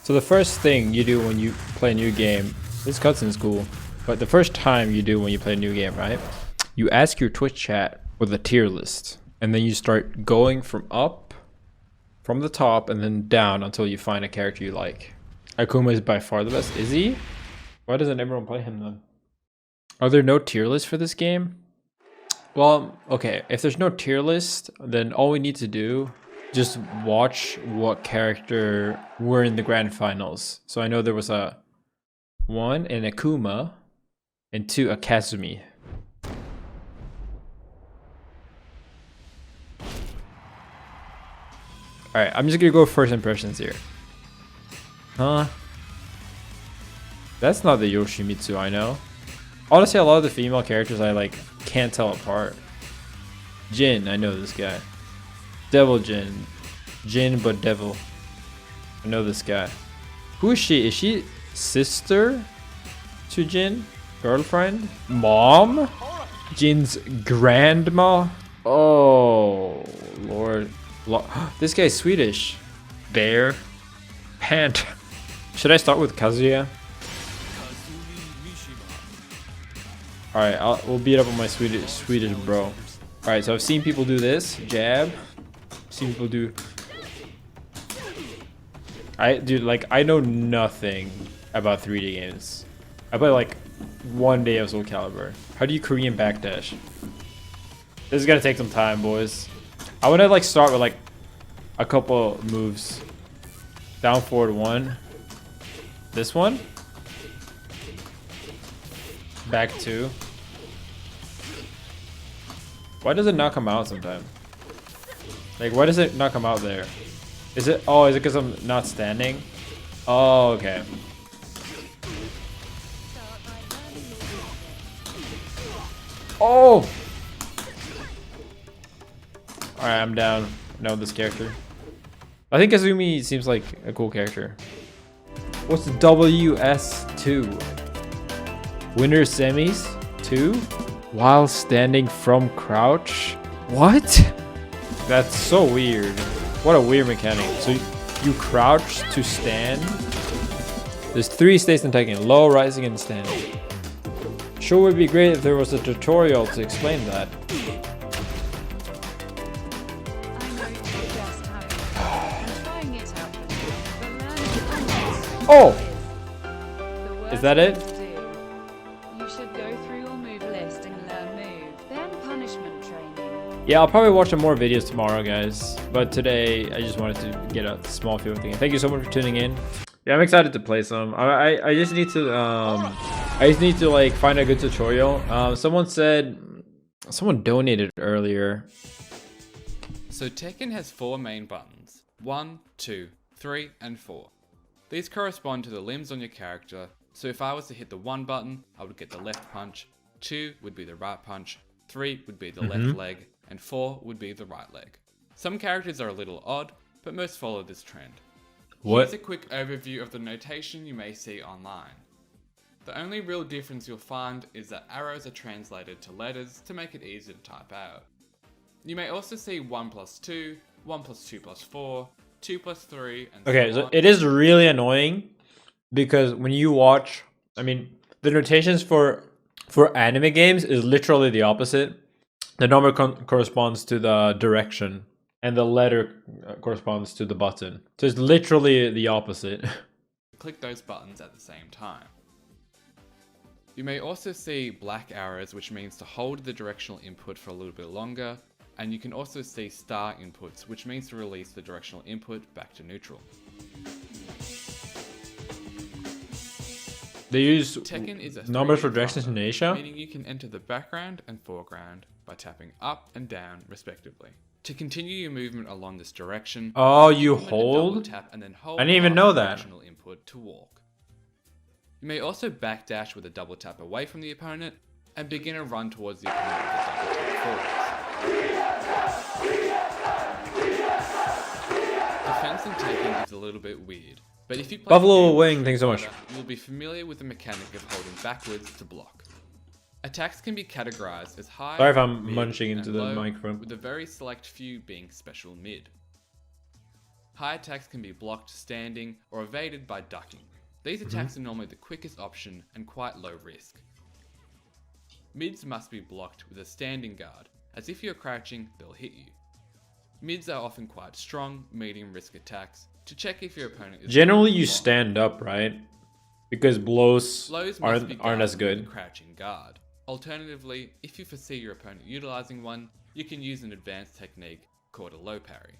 So the first thing you do when you play a new game, this cutscene's cool, but the first time you do when you play a new game, right? You ask your Twitch chat with a tier list, and then you start going from up, from the top, and then down until you find a character you like. Akuma is by far the best. Is he? Why doesn't everyone play him then? Are there no tier lists for this game? Well, okay, if there's no tier list, then all we need to do just watch what character were in the grand finals. So I know there was a 1 an Akuma and 2 a Kazumi. Alright, I'm just gonna go first impressions here. Huh? That's not the Yoshimitsu I know. Honestly, a lot of the female characters I like can't tell apart. Jin, I know this guy. Devil Jin. Jin but devil. I know this guy. Who is she? Is she sister to Jin? Girlfriend? Mom? Jin's grandma? Oh, Lord. This guy's Swedish. Bear. Pant. Should I start with Kazuya? Alright, we'll beat up on my Swedish bro. Alright, so I've seen people do this. Jab. Seen people do... I know nothing about 3D games. I play like one day of Soul Calibur. How do you Korean backdash? This is gonna take some time, boys. I wanna like start with like a couple moves. Down forward 1. This one. Back 2. Why does it not come out sometimes? Like, why does it not come out there? Is it? Oh, is it because I'm not standing? Oh, okay. Oh! Alright, I'm down. No, this character. I think Kazumi seems like a cool character. What's WS2? Winner semis 2? While standing from crouch? What? That's so weird. What a weird mechanic. So you crouch to stand? There's 3 states in Tekken: low, rising, and standing. Sure would be great if there was a tutorial to explain that. Oh! Is that it? You should go through your move list and learn move, then punishment training. Yeah, I'll probably watch some more videos tomorrow, guys. But today, I just wanted to get a small feel of the game. Thank you so much for tuning in. Yeah, I'm excited to play some. I just need to like find a good tutorial. Someone donated earlier. So Tekken has 4 main buttons: 1, 2, 3, and 4. These correspond to the limbs on your character, so if I was to hit the 1 button, I would get the left punch, 2 would be the right punch, 3 would be the left leg, and 4 would be the right leg. Some characters are a little odd, but most follow this trend. Here's a quick overview of the notation you may see online. The only real difference you'll find is that arrows are translated to letters to make it easier to type out. You may also see 1 plus 2, 1 plus 2 plus 4, 2 plus 3, and Okay, so it is really annoying because when you watch, I mean, the notations for anime games is literally the opposite. The number corresponds to the direction, and the letter corresponds to the button. So it's literally the opposite. Click those buttons at the same time. You may also see black arrows, which means to hold the directional input for a little bit longer, and you can also see star inputs, which means to release the directional input back to neutral. They use Tekken is a numbers 3D for directions in fighter, Asia. meaning you can enter the background and foreground by tapping up and down respectively. To continue your movement along this direction, Oh, you implement a double hold? tap and then hold I didn't even know the that. directional input to walk. You may also backdash with a double tap away from the opponent and begin a run towards the opponent with a double tap forwards. Defense in Tekken is a little bit weird, but if you play Buffalo the game Wing, with thanks so much. Street Fighter, you'll be familiar with the mechanic of holding backwards to block. Attacks can be categorized as high, Sorry if I'm mid, munching into and the low, microphone. with a very select few being special mid. High attacks can be blocked standing or evaded by ducking. These attacks are normally the quickest option and quite low risk. Mids must be blocked with a standing guard, as if you're crouching, they'll hit you. Mids are often quite strong, medium risk attacks to check if your opponent is... Generally, you stand up, right? Because blows Blows must be aren't as guarded with good. a crouching guard. Alternatively, if you foresee your opponent utilizing one, you can use an advanced technique called a low parry.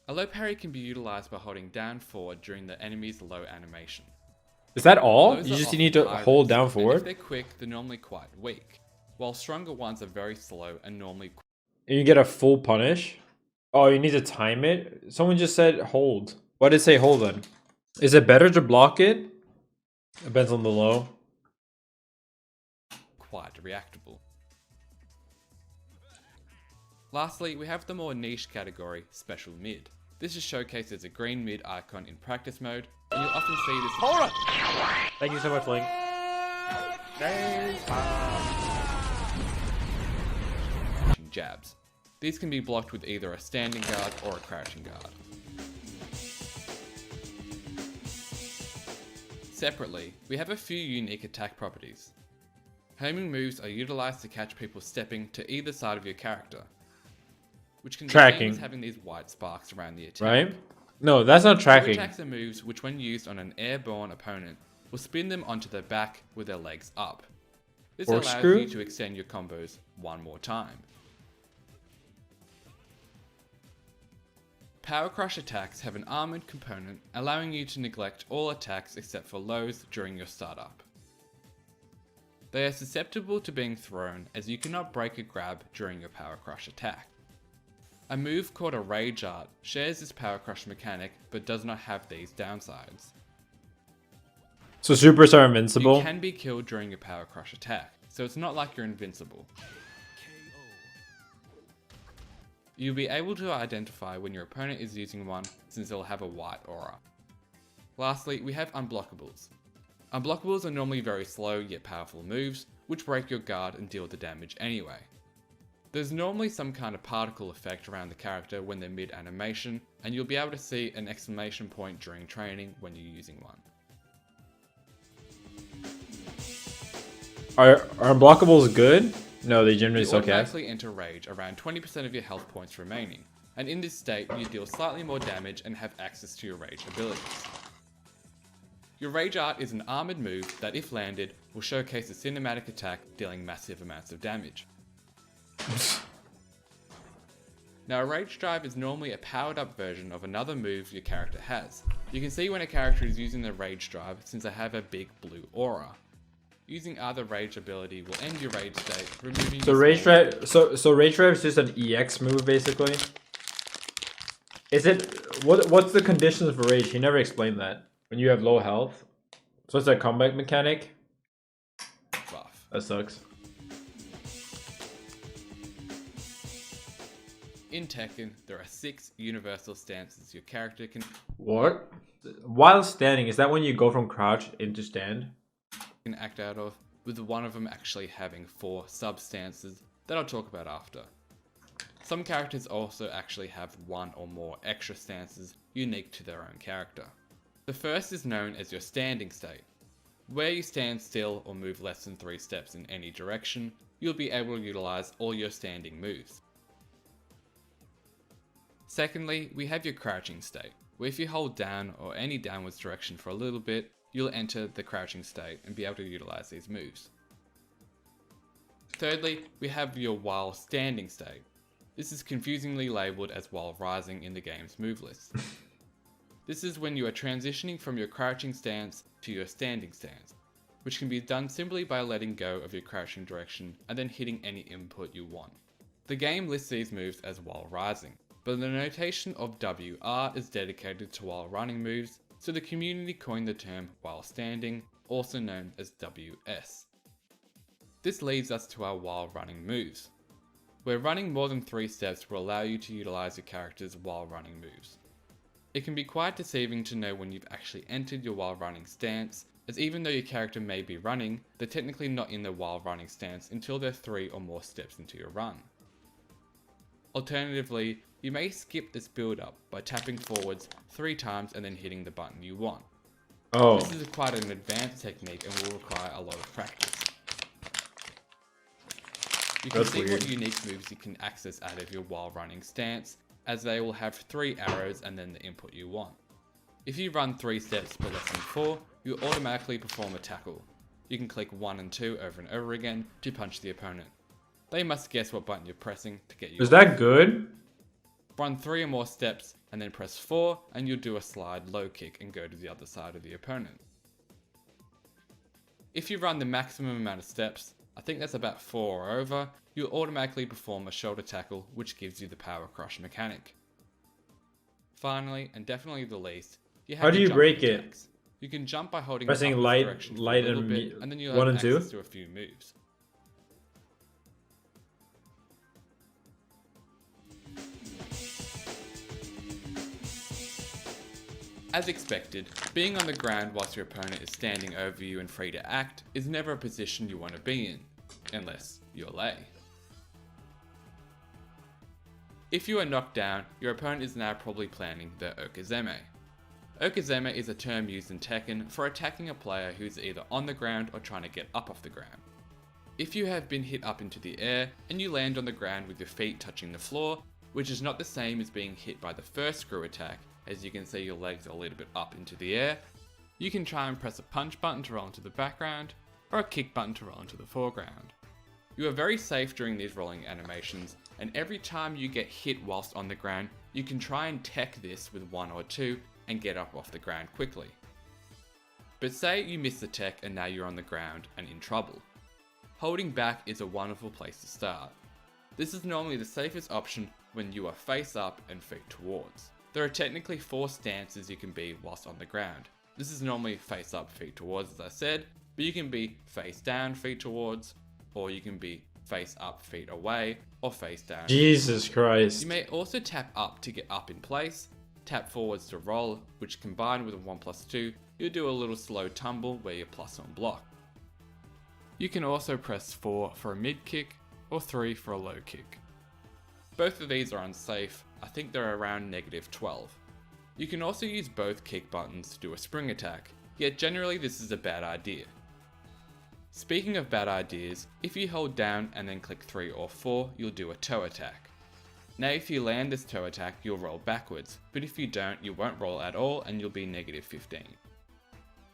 A low parry can be utilized by holding down forward during the enemy's low animation. Is that all? Those You are just often need to high hold risk, down and if forward? they're quick, they're normally quite weak, while stronger ones are very slow and normally quick. And you get a full punish? Oh, you need to time it? Someone just said hold. Why did it say hold then? Is it better to block it? Depends on the low. Quite reactable. Lastly, we have the more niche category, Special Mid. This is showcased as a green mid icon in practice mode, and you'll often see this. Hold on! Thank you so much, Link. Jabs. These can be blocked with either a standing guard or a crouching guard. Separately, we have a few unique attack properties. Homing moves are utilized to catch people stepping to either side of your character, which can be seen as having these white sparks around the attack. Right? No, that's not tracking. Attacks are moves which, when used on an airborne opponent, will spin them onto their back with their legs up. This allows Corkscrew? you to extend your combos one more time. Power Crush attacks have an armored component, allowing you to neglect all attacks except for lows during your startup. They are susceptible to being thrown, as you cannot break a grab during your Power Crush attack. A move called a Rage Art shares this Power Crush mechanic, but does not have these downsides. So supers are invincible? You can be killed during your Power Crush attack, so it's not like you're invincible. You'll be able to identify when your opponent is using one, since they'll have a white aura. Lastly, we have unblockables. Unblockables are normally very slow yet powerful moves, which break your guard and deal the damage anyway. There's normally some kind of particle effect around the character when they're mid-animation, and you'll be able to see an exclamation point during training when you're using one. Are unblockables good? No, they generally You suck ass. automatically enter Rage around 20% of your health points remaining, and in this state you deal slightly more damage and have access to your Rage abilities. Your Rage Art is an armored move that, if landed, will showcase a cinematic attack dealing massive amounts of damage. Now, a Rage Drive is normally a powered up version of another move your character has. You can see when a character is using the Rage Drive since they have a big blue aura. Using either Rage ability will end your Rage state, removing So Rage Drive, so Rage Drive is just an EX move basically? Is it, what's the conditions for Rage? He never explained that. When you have low health? So it's a comeback mechanic? buff. That sucks. In Tekken, there are 6 universal stances your character can What? While standing, is that when you go from crouch into stand? act out of, with one of them actually having 4 sub-stances that I'll talk about after. Some characters also actually have 1 or more extra stances unique to their own character. The first is known as your standing state. Where you stand still or move less than 3 steps in any direction, you'll be able to utilize all your standing moves. Secondly, we have your crouching state, where if you hold down or any downwards direction for a little bit, you'll enter the crouching state and be able to utilize these moves. Thirdly, we have your while standing state. This is confusingly labeled as while rising in the game's move list. This is when you are transitioning from your crouching stance to your standing stance, which can be done simply by letting go of your crouching direction and then hitting any input you want. The game lists these moves as while rising, but the notation of WR is dedicated to while running moves, so the community coined the term while standing, also known as WS. This leads us to our while running moves, where running more than 3 steps will allow you to utilize your character's while running moves. It can be quite deceiving to know when you've actually entered your while running stance, as even though your character may be running, they're technically not in the while running stance until they're 3 or more steps into your run. Alternatively, You may skip this build up by tapping forwards 3 times and then hitting the button you want. Oh, This is quite an advanced technique and will require a lot of practice. You can That's see weird. what unique moves you can access out of your while running stance, as they will have 3 arrows and then the input you want. If you run 3 steps but less than 4, you automatically perform a tackle. You can click 1 and 2 over and over again to punch the opponent. They must guess what button you're pressing to get you is off. that good? Run 3 or more steps and then press 4 and you'll do a slide low kick and go to the other side of the opponent. If you run the maximum amount of steps, I think that's about 4 or over, you'll automatically perform a shoulder tackle, which gives you the power crush mechanic. Finally, and definitely the least, you have How do your you jumping break it? attacks. You can jump by holding Pressing the upwards light- direction for light a little and bit, me- and then you'll 1 have and 2? access to a few moves. As expected, being on the ground whilst your opponent is standing over you and free to act is never a position you want to be in, unless you're lay. If you are knocked down, your opponent is now probably planning the okazeme. Okazeme is a term used in Tekken for attacking a player who's either on the ground or trying to get up off the ground. If you have been hit up into the air and you land on the ground with your feet touching the floor, which is not the same as being hit by the first screw attack, as you can see your legs are a little bit up into the air, you can try and press a punch button to roll into the background, or a kick button to roll into the foreground. You are very safe during these rolling animations, and every time you get hit whilst on the ground, you can try and tech this with 1 or 2 and get up off the ground quickly. But say you miss the tech and now you're on the ground and in trouble. Holding back is a wonderful place to start. This is normally the safest option when you are face up and feet towards. There are technically 4 stances you can be whilst on the ground. This is normally face up, feet towards, as I said, but you can be face down, feet towards, or you can be face up, feet away, or face down. Jesus Christ. You may also tap up to get up in place, tap forwards to roll, which combined with a 1+2, you'll do a little slow tumble where you're plus on block. You can also press 4 for a mid kick, or 3 for a low kick. Both of these are unsafe, I think they're around -12. You can also use both kick buttons to do a spring attack, yet generally this is a bad idea. Speaking of bad ideas, if you hold down and then click 3 or 4, you'll do a toe attack. Now if you land this toe attack, you'll roll backwards, but if you don't, you won't roll at all and you'll be -15.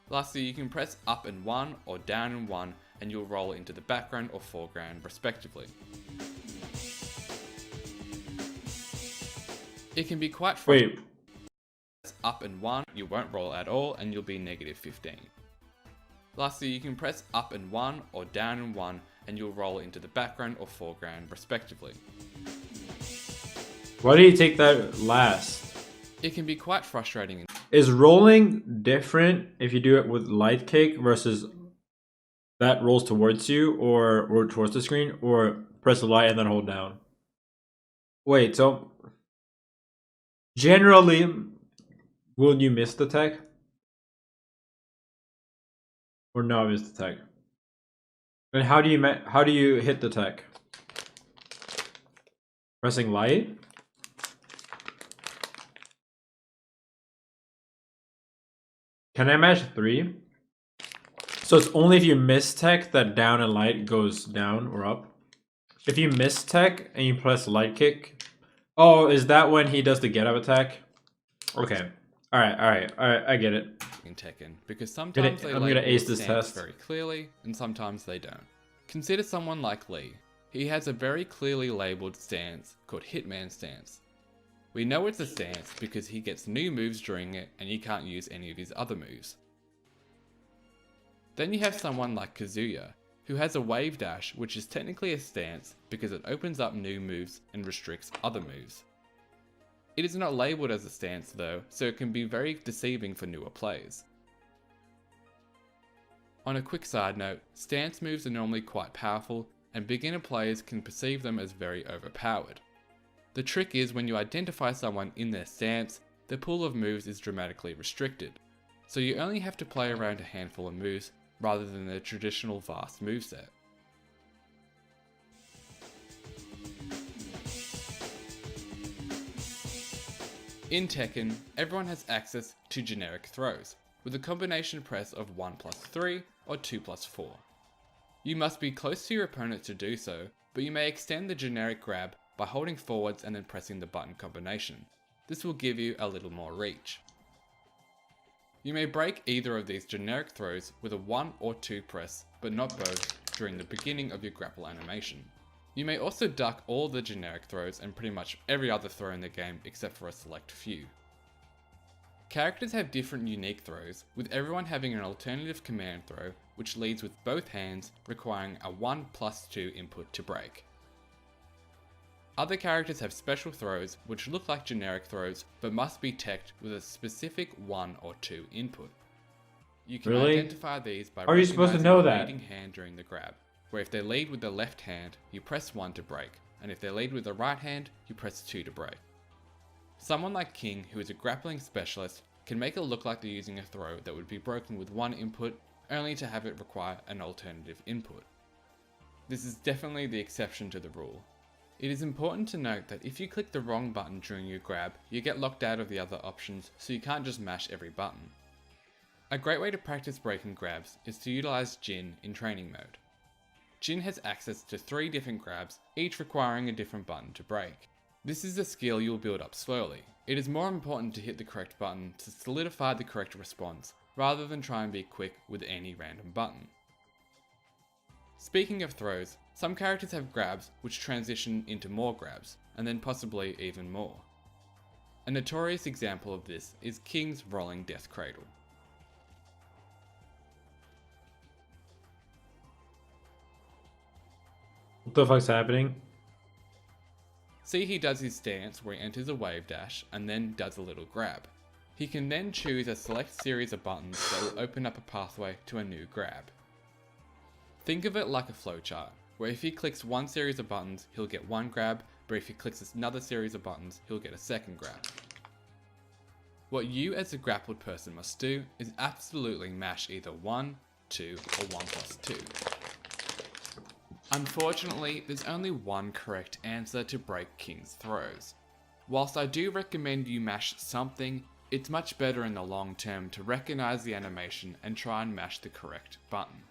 Lastly, you can press up and 1 or down and 1 and you'll roll into the background or foreground respectively. It can be quite frustrating. Wait, Press up and 1, you won't roll at all and you'll be -15. Lastly, you can press up and 1 or down and 1 and you'll roll into the background or foreground respectively. why do you take that last? It can be quite frustrating. Is rolling different if you do it with light kick versus that rolls towards you or towards the screen, or press the light and then hold down? Wait, so generally, will you miss the tech? Or not miss the tech? And how do you hit the tech? Pressing light? Can I match 3? So it's only if you miss tech that down and light goes down or up. If you miss tech and you press light kick, oh, is that when he does the get up attack? Okay. All right. I get it. In Tekken, because sometimes they I'm gonna label ace the this stance test. very clearly, and sometimes they don't. Consider someone like Lee. He has a very clearly labeled stance called Hitman stance. We know it's a stance because he gets new moves during it and he can't use any of his other moves. Then you have someone like Kazuya, who has a wave dash which is technically a stance because it opens up new moves and restricts other moves. It is not labelled as a stance though, so it can be very deceiving for newer players. On a quick side note, stance moves are normally quite powerful and beginner players can perceive them as very overpowered. The trick is when you identify someone in their stance, their pool of moves is dramatically restricted, so you only have to play around a handful of moves rather than the traditional vast moveset. In Tekken, everyone has access to generic throws, with a combination press of 1+3 or 2+4. You must be close to your opponent to do so, but you may extend the generic grab by holding forwards and then pressing the button combination. This will give you a little more reach. You may break either of these generic throws with a 1 or 2 press, but not both during the beginning of your grapple animation. You may also duck all the generic throws and pretty much every other throw in the game except for a select few. Characters have different unique throws, with everyone having an alternative command throw which leads with both hands, requiring a 1+2 input to break. Other characters have special throws which look like generic throws but must be teched with a specific 1 or 2 input. You can identify these by Are you supposed to know the that? leading hand during the grab, where if they lead with the left hand, you press 1 to break, and if they lead with the right hand, you press 2 to break. Someone like King, who is a grappling specialist, can make it look like they're using a throw that would be broken with 1 input, only to have it require an alternative input. This is definitely the exception to the rule. It is important to note that if you click the wrong button during your grab, you get locked out of the other options, so you can't just mash every button. A great way to practice breaking grabs is to utilize Jin in training mode. Jin has access to 3 different grabs, each requiring a different button to break. This is a skill you'll build up slowly. It is more important to hit the correct button to solidify the correct response, rather than try and be quick with any random button. Speaking of throws, some characters have grabs which transition into more grabs, and then possibly even more. A notorious example of this is King's rolling death cradle. What the fuck's happening? See, he does his stance where he enters a wave dash and then does a little grab. He can then choose a select series of buttons that will open up a pathway to a new grab. Think of it like a flowchart, where if he clicks one series of buttons, he'll get one grab, but if he clicks another series of buttons, he'll get a second grab. What you as a grappled person must do is absolutely mash either 1, 2, or 1+2. Unfortunately, there's only one correct answer to break King's throws. Whilst I do recommend you mash something, it's much better in the long term to recognize the animation and try and mash the correct button.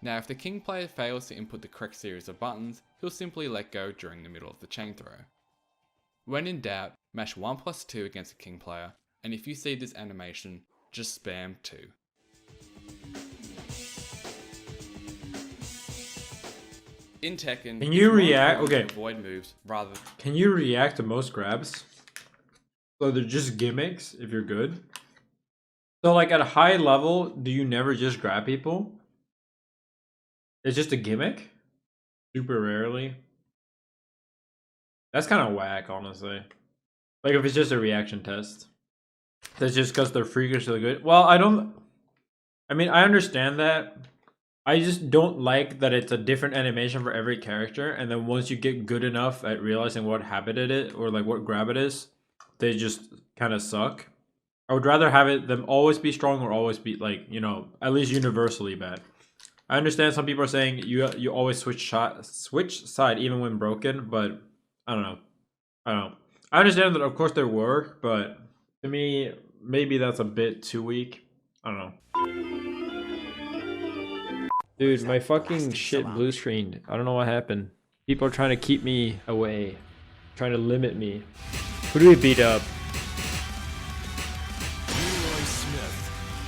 Now, if the King player fails to input the correct series of buttons, he'll simply let go during the middle of the chain throw. When in doubt, mash 1+2 against a King player, and if you see this animation, just spam 2. In Tekken, Can you react? to Okay. avoid moves rather. Can you react to most grabs? So they're just gimmicks if you're good. So like at a high level, do you never just grab people? It's just a gimmick? Super rarely. That's kind of whack, honestly. Like if it's just a reaction test. That's just because they're freakishly good. Well, I mean, I understand that. I just don't like that it's a different animation for every character, and then once you get good enough at realizing what habit it is, or like what grab it is, they just kind of suck. I would rather have them always be strong or always be like, you know, at least universally bad. I understand some people are saying you always switch side even when broken, but I don't know. I understand that of course there were, but to me maybe that's a bit too weak. I don't know. Dude, my fucking shit blue screened. I don't know what happened. People are trying to keep me away. Trying to limit me. Who do we beat up?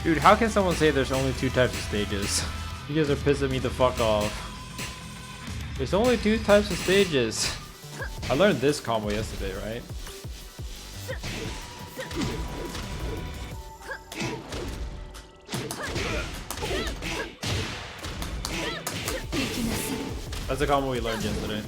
Dude, how can someone say there's only 2 types of stages? You guys are pissing me the fuck off. There's only 2 types of stages. I learned this combo yesterday, right? That's a combo we learned yesterday.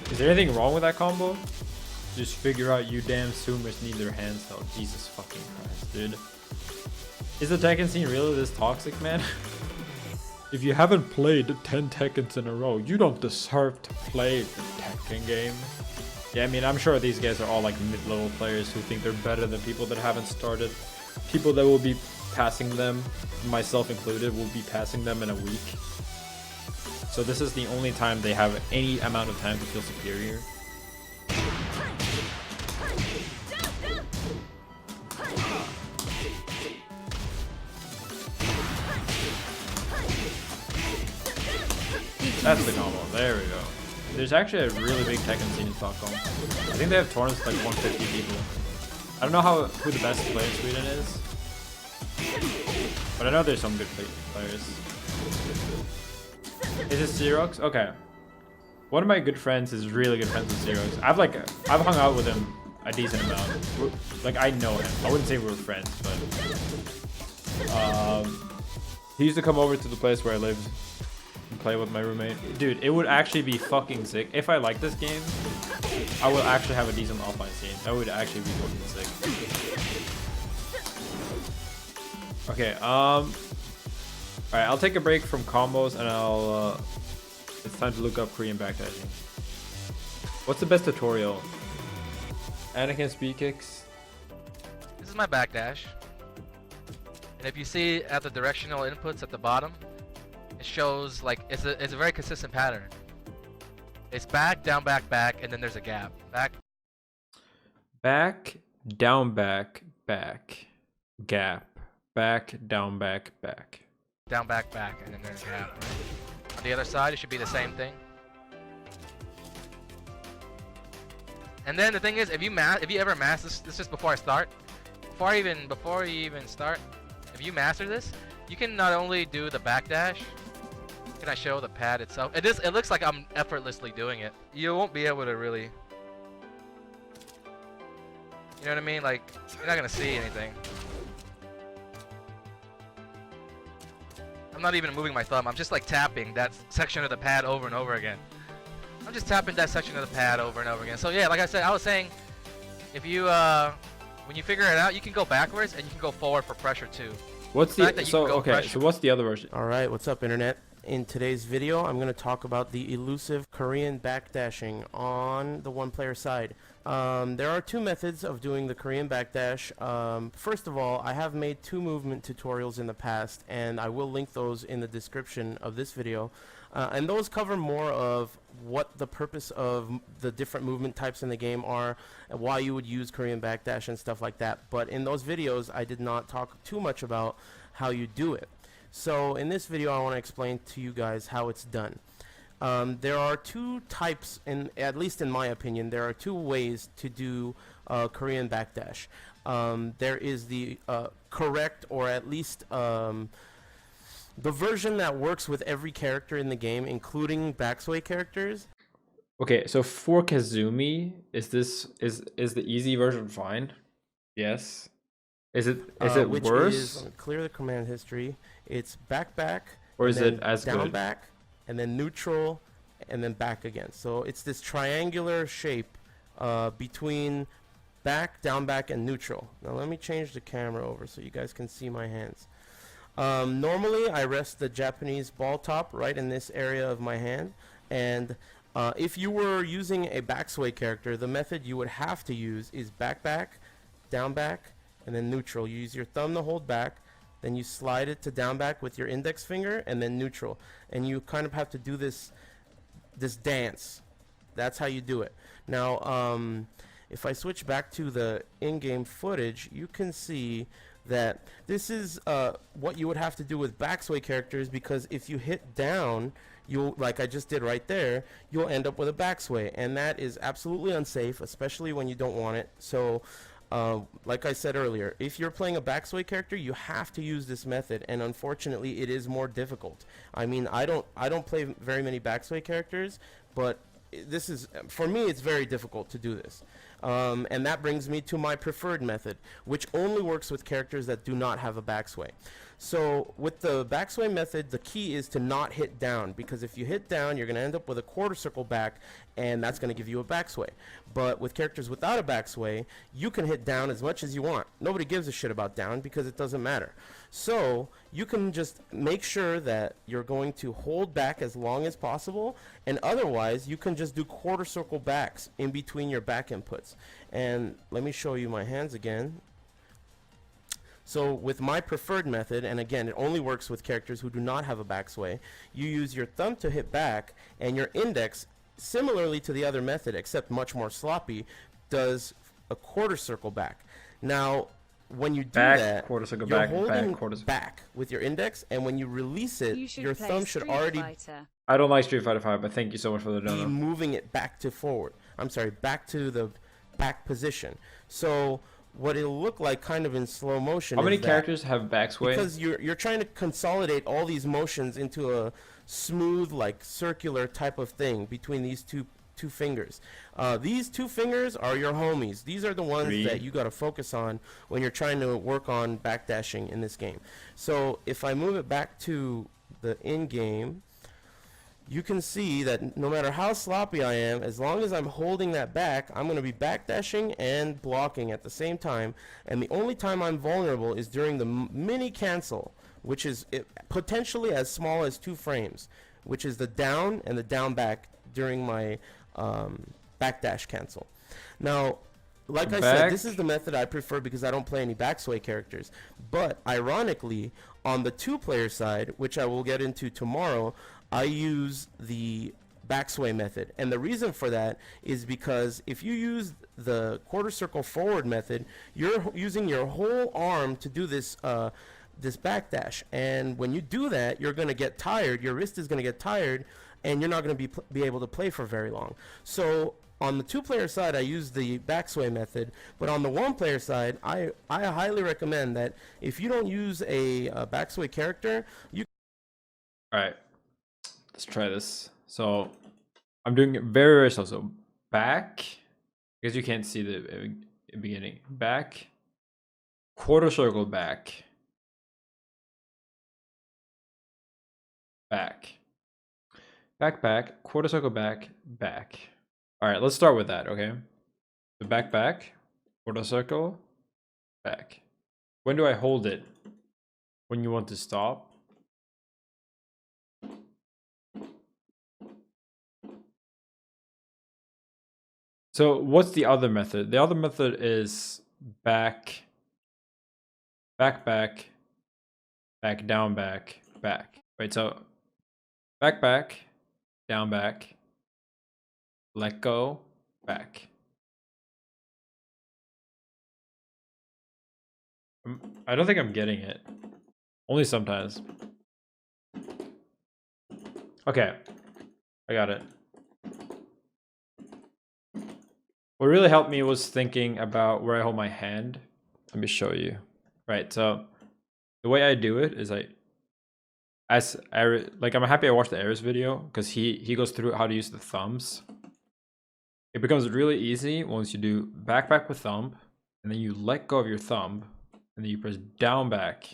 Is there anything wrong with that combo? Just figure out you damn Zoomers need their hands held. Jesus fucking Christ, dude. Is the Tekken scene really this toxic, man? If you haven't played 10 Tekkens in a row, you don't deserve to play the Tekken game. Yeah, I mean, I'm sure these guys are all like mid-level players who think they're better than people that haven't started. People that will be passing them, myself included, will be passing them in a week. So this is the only time they have any amount of time to feel superior. That's the combo. There we go. There's actually a really big Tekken scene in Stockholm. I think they have tournaments with like 150 people. I don't know who the best player in Sweden is, but I know there's some good players. Is it Xerox? Okay. One of my good friends is really good friends with Xerox. I've hung out with him a decent amount. Like I know him. I wouldn't say we're friends, but he used to come over to the place where I lived and play with my roommate. Dude, it would actually be fucking sick. If I like this game, I will actually have a decent offline scene. That would actually be fucking sick. Okay, alright, I'll take a break from combos and it's time to look up Korean backdashing. What's the best tutorial? Anakin speed kicks. This is my backdash. And if you see at the directional inputs at the bottom, it shows like it's a very consistent pattern. It's back, down, back, back, and then there's a gap. Back, down, back, back, gap. Back, down, back, back. Down, back, back, and then there's a gap. Right? On the other side, it should be the same thing. And then the thing is, if you ever master this is just before I start. Before you even start, if you master this, you can not only do the backdash. Can I show the pad itself? It looks like I'm effortlessly doing it. You won't be able to really. You know what I mean? Like you're not gonna see anything. I'm not even moving my thumb. I'm just like tapping that section of the pad over and over again. I'm just tapping that section of the pad over and over again. So yeah, like I said, I was saying, if you when you figure it out, you can go backwards and you can go forward for pressure too. What's the so what's the other version? All right, what's up, internet? In today's video, I'm going to talk about the elusive Korean backdashing on the one-player side. There are two methods of doing the Korean backdash. First of all, I have made 2 movement tutorials in the past, and I will link those in the description of this video. And those cover more of what the purpose of the different movement types in the game are, and why you would use Korean backdash and stuff like that. But in those videos, I did not talk too much about how you do it. So in this video, I want to explain to you guys how it's done. There are 2 types, at least in my opinion, there are 2 ways to do Korean backdash. There is the correct, or at least the version that works with every character in the game, including backsway characters. Okay, so for Kazumi, is the easy version fine? Yes. Is it which worse? Is, clear the command history. It's back, or is it as down, good? back, and then neutral, and then back again. So it's this triangular shape between back, down, back, and neutral. Now let me change the camera over so you guys can see my hands. Normally I rest the Japanese ball top right in this area of my hand, and if you were using a backsway character, the method you would have to use is back, down, back, and then neutral. You use your thumb to hold back, then you slide it to down, back with your index finger, and then neutral. And you kind of have to do this dance. That's how you do it. Now, if I switch back to the in-game footage, you can see that this is what you would have to do with backsway characters, because if you hit down, you'll, like I just did right there, you'll end up with a backsway, and that is absolutely unsafe, especially when you don't want it. So like I said earlier, if you're playing a backsway character, you have to use this method, and unfortunately it is more difficult. I mean, I don't play very many backsway characters, but this is, for me, it's very difficult to do this. And that brings me to my preferred method, which only works with characters that do not have a backsway. So with the backsway method, the key is to not hit down, because if you hit down, you're going to end up with a quarter circle back, and that's going to give you a backsway. But with characters without a backsway, you can hit down as much as you want. Nobody gives a shit about down because it doesn't matter. So you can just make sure that you're going to hold back as long as possible, and otherwise you can just do quarter circle backs in between your back inputs. And let me show you my hands again. So with my preferred method, and again, it only works with characters who do not have a backsway, you use your thumb to hit back, and your index, similarly to the other method, except much more sloppy, does a quarter circle back. Now, when you do Back, that, quarter circle you're back, holding back, quarter circle. back with your index, and when you release it, You should your play thumb should Street already Fighter. I don't like Street Fighter 5, but thank you so much for the be dono. moving it back to forward. I'm sorry, back to the back position. So what it'll look like kind of in slow motion. How many is that characters have backsway? because you're trying to consolidate all these motions into a smooth, like circular type of thing between these two fingers. These two fingers are your homies. These are the ones that you got to focus on when you're trying to work on backdashing in this game. So if I move it back to the in-game, you can see that no matter how sloppy I am, as long as I'm holding that back, I'm going to be backdashing and blocking at the same time. And the only time I'm vulnerable is during the mini cancel, which is potentially as small as 2 frames, which is the down and the down back during my backdash cancel. Now, like I said, this is the method I prefer because I don't play any backsway characters. But ironically, on the 2-player side, which I will get into tomorrow, I use the backsway method. And the reason for that is because if you use the quarter circle forward method, you're using your whole arm to do this this backdash. And when you do that, you're going to get tired. Your wrist is going to get tired, and you're not going to be able to play for very long. So on the 2-player side, I use the backsway method, but on the 1-player side, I highly recommend that if you don't use a backsway character, you... Alright, let's try this. So, I'm doing it very, very slow. So, back, because you can't see the beginning. Back, quarter circle back, back, back, back, quarter circle back, back. All right, let's start with that, okay? The back, back, quarter circle, back. When do I hold it? When you want to stop? So what's the other method? The other method is back, back, back, back, down, back, back. Right, so back, back, down, back, let go, back. I don't think I'm getting it. Only sometimes. Okay, I got it. What really helped me was thinking about where I hold my hand. Let me show you. Right, so the way I do it is I'm happy I watched the Aris video because he goes through how to use the thumbs. It becomes really easy once you do back with thumb, and then you let go of your thumb, and then you press down back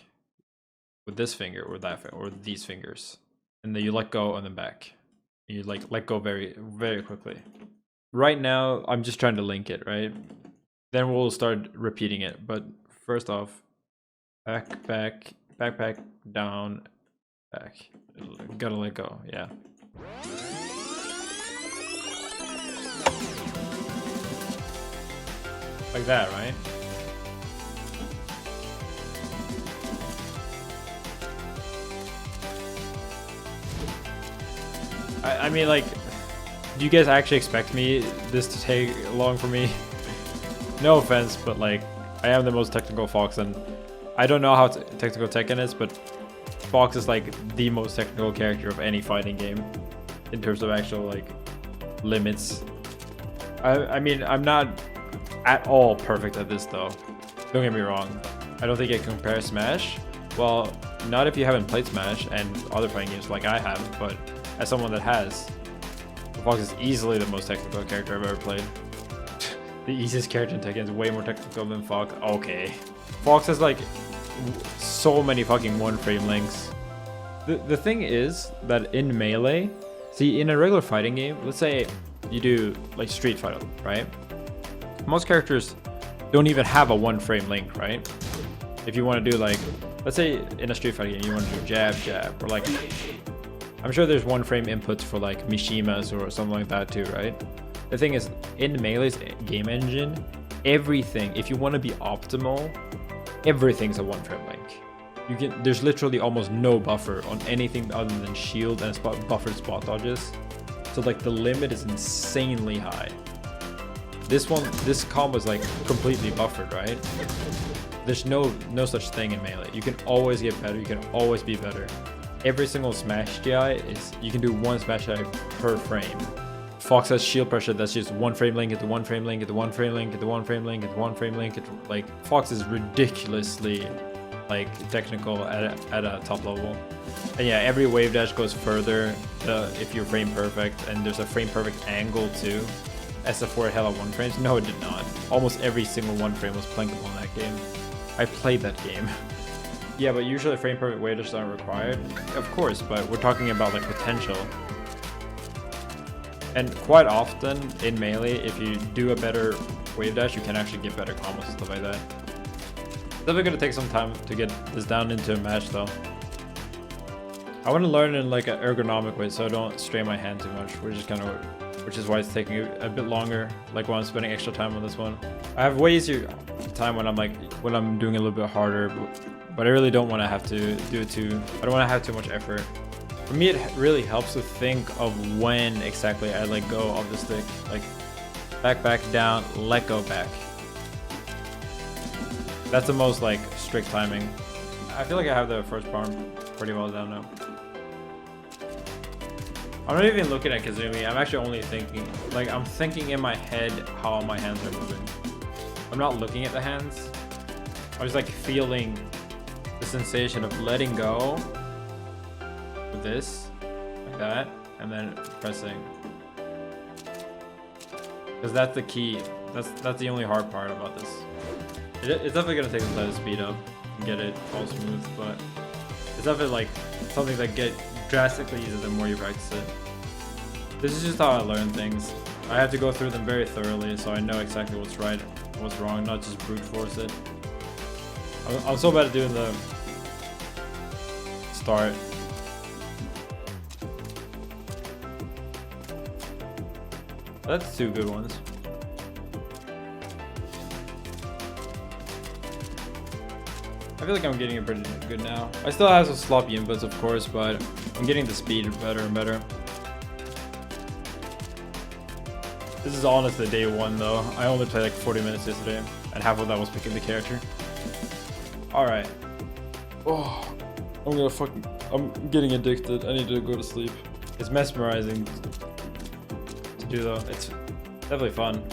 with this finger or that or these fingers, and then you let go and then back. And you let go very, very quickly. Right now, I'm just trying to link it, right? Then we'll start repeating it. But first off, back, back, back, back, down, back. Gotta let go, yeah. Like that, right? I mean, like, do you guys actually expect this to take long for me? No offense, but like, I am the most technical Fox, and I don't know how technical Tekken is, but Fox is like the most technical character of any fighting game in terms of actual like limits. I mean, I'm not at all perfect at this though. Don't get me wrong. I don't think it compares Smash. Well, not if you haven't played Smash and other fighting games like I have, but as someone that has, Fox is easily the most technical character I've ever played. The easiest character in Tekken is way more technical than Fox. Okay. Fox has like so many fucking 1-frame links. The thing is that in Melee, see, in a regular fighting game, let's say you do like Street Fighter, right? Most characters don't even have a 1-frame link, right? If you want to do like, let's say in a Street Fighter game, you want to do jab, jab, or like, I'm sure there's 1-frame inputs for like Mishimas or something like that too, right? The thing is, in Melee's game engine, everything, if you want to be optimal, everything's a 1 frame link. There's literally almost no buffer on anything other than shield and buffered spot dodges. So like the limit is insanely high. This combo is like completely buffered, right? There's no such thing in melee. You can always get better. You can always be better. Every single smash DI is, you can do 1 smash DI per frame. Fox has shield pressure that's just 1 frame link into 1 frame link into 1 frame link into 1 frame link into 1 frame link. Like Fox is ridiculously like technical at a top level. And yeah, every wave dash goes further if you're frame perfect, and there's a frame perfect angle too. SF4 held at 1 frames? No, it did not. Almost every single 1 frame was plankable in that game. I played that game. Yeah, but usually frame perfect wave dashes aren't required. Of course, but we're talking about like potential. And quite often in melee, if you do a better wave dash, you can actually get better combos and stuff like that. It's definitely gonna take some time to get this down into a match though. I want to learn in like an ergonomic way so I don't strain my hand too much, which is why it's taking a bit longer, like when I'm spending extra time on this one. I have way easier time when I'm doing a little bit harder, but I really don't want to have to do it I don't want to have too much effort. For me, it really helps to think of when exactly I let go of the stick. Like back, down, let go back. That's the most like strict timing. I feel like I have the first part pretty well down now. I'm not even looking at Kazumi. I'm actually only thinking, like I'm thinking in my head how my hands are moving. I'm not looking at the hands. I'm just like feeling the sensation of letting go with this, like that, and then pressing. Because that's the key. That's the only hard part about this. It's definitely gonna take some time to speed up and get it all smooth, but it's definitely like something that get drastically easier the more you practice it. This is just how I learn things. I have to go through them very thoroughly so I know exactly what's right, what's wrong, not just brute force it. I'm so bad at doing the start. That's 2 good ones. I feel like I'm getting it pretty good now. I still have some sloppy inputs, of course, but I'm getting the speed better and better. This is honestly day 1 though. I only played like 40 minutes yesterday, and half of that was picking the character. Alright. Oh, I'm getting addicted. I need to go to sleep. It's mesmerizing to do though. It's definitely fun.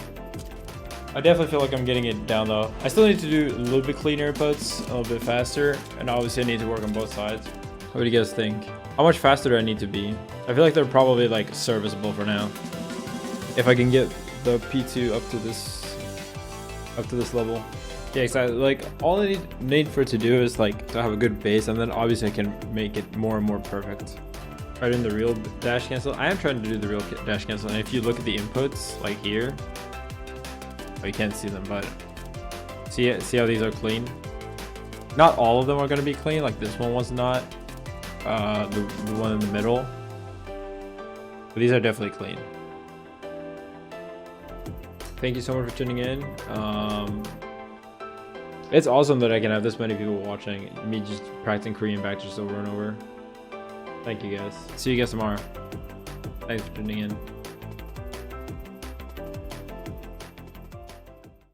I definitely feel like I'm getting it down though. I still need to do a little bit cleaner inputs, a little bit faster, and obviously I need to work on both sides. What do you guys think? How much faster do I need to be? I feel like they're probably like serviceable for now. If I can get the P2 up to this level. Yeah, exactly. Like all I need for it to do is like to have a good base, and then obviously I can make it more and more perfect. Right, in the real dash cancel. I am trying to do the real dash cancel, and if you look at the inputs like here, you can't see them, but see how these are clean. Not all of them are going to be clean, like this one was not, the one in the middle, but these are definitely clean. Thank you so much for tuning in. It's awesome that I can have this many people watching me just practicing Korean back just over and over. Thank you guys. See you guys tomorrow. Thanks for tuning in.